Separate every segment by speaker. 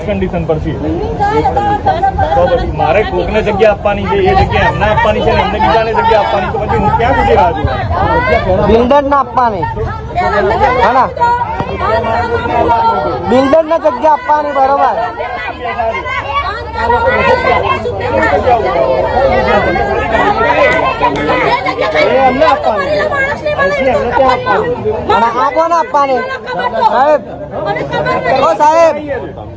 Speaker 1: Condition पर थी तो પછી મારે કોકને જગ્યા આપવાની છે એ જગ્યા એમને આપવાની છે એમને બીજાને જગ્યા આપવાની તો પછી હું ક્યાં સુધી રાહ જોઉં
Speaker 2: બિલ્ડર ને આપવાની હા બિલ્ડર ને જગ્યા આપવાની બરોબર એમને આપવાની આ કોને આપવાની સાહેબ ઓ સાહેબ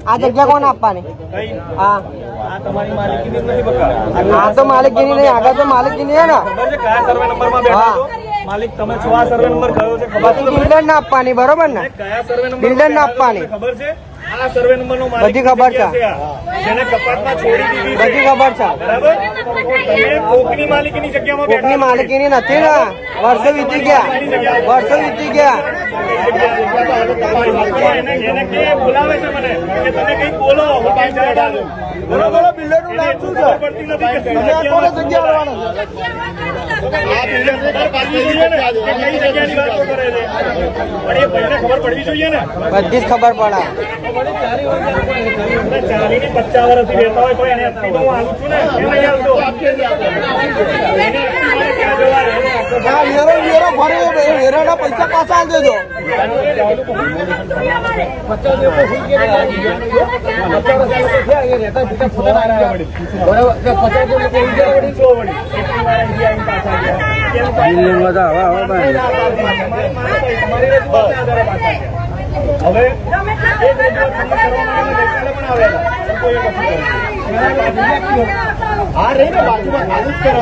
Speaker 2: આ જગ્યા કોને આપવાની હા
Speaker 1: તમારી માલિકીની નથી બકા
Speaker 2: આ તો માલિકીની નહીં આગળ તો માલિકીની હે ને
Speaker 1: ખબર છે કયા સર્વે નંબરમાં બેઠા છો માલિક તમે છો આ સર્વે નંબર કયો છે ખબર છે
Speaker 2: બિલ્ડર ને આપવાની બરોબર ને
Speaker 1: કયા સર્વે નંબર
Speaker 2: બિલ્ડર ને આપવાની
Speaker 1: ખબર છે આ સર્વે નંબર નો માલિક
Speaker 2: બધી ખબર છે
Speaker 1: જેને કપાતમાં છોડી દીધી છે
Speaker 2: બધી ખબર છે
Speaker 1: બરાબર તમે કોકની માલિકીની જગ્યામાં બેઠા
Speaker 2: કોકની માલિકીની નથી ને વર્ષો વીતી ગયા
Speaker 1: એને કે બોલાવે છે મને કે તમે કઈ બોલો હું કઈ જવાબ આલું બરોબર બિલ્ડર નું નામ શું છે પડતી નથી કે કોને જગ્યા આવવાનો છે આ બિલ્ડર પર પાછી છે ને કે કઈ જગ્યાની વાત કરે છે પણ એ ભાઈને ખબર પડવી જોઈએ ને
Speaker 2: બધી જ ખબર પડે
Speaker 1: 40 ની 50 વર્ષથી રહેતા હોય તો એને આપી હું આવું છું ને એ નહીં આવતો
Speaker 2: વેરાના પૈસા પાછા દેજો
Speaker 1: હવે હા રહી ને બાજુમાં ખાલી જ કરો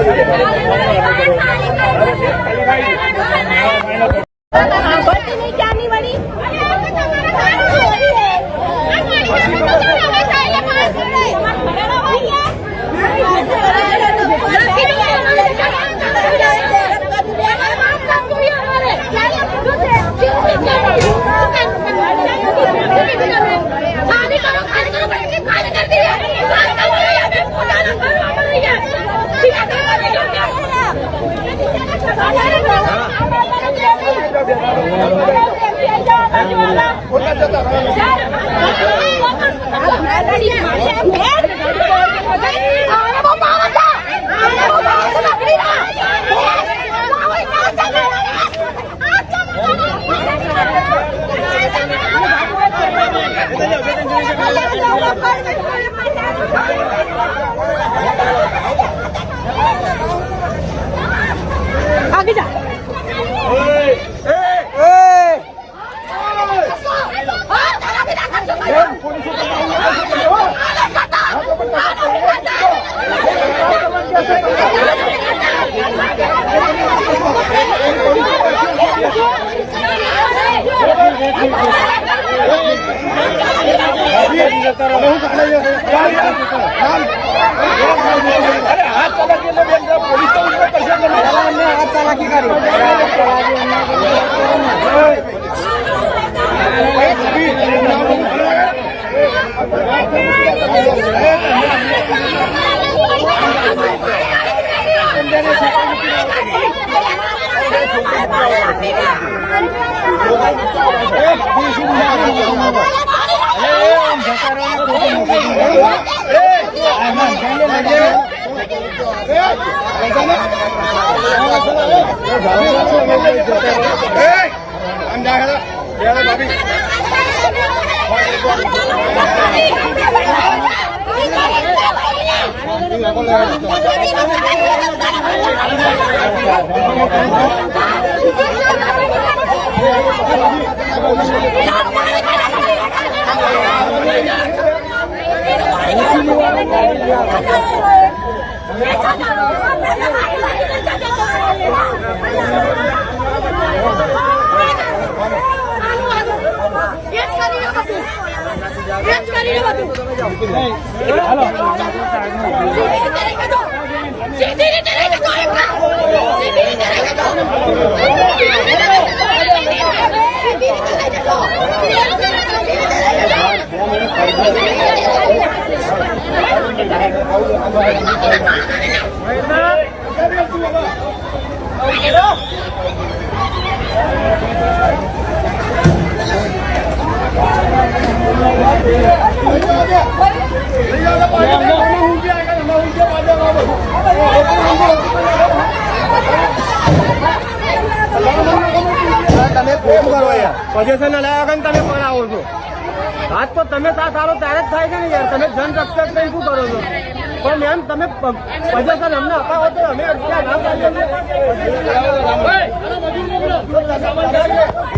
Speaker 2: आगे जा
Speaker 3: Hello.
Speaker 1: તમે કોમ કરો યાર પોઝિશન લાવ્યા વગર તમે પણ આવો છો હાથ તો તમે સાથ આવો ત્યારે જ થાય છે ને યાર તમે જન રક્ષક થઈ શું કરો છો પણ એમ તમે પોઝિશન અમને અપાવો તો અમે ક્યાં ના પાડીએ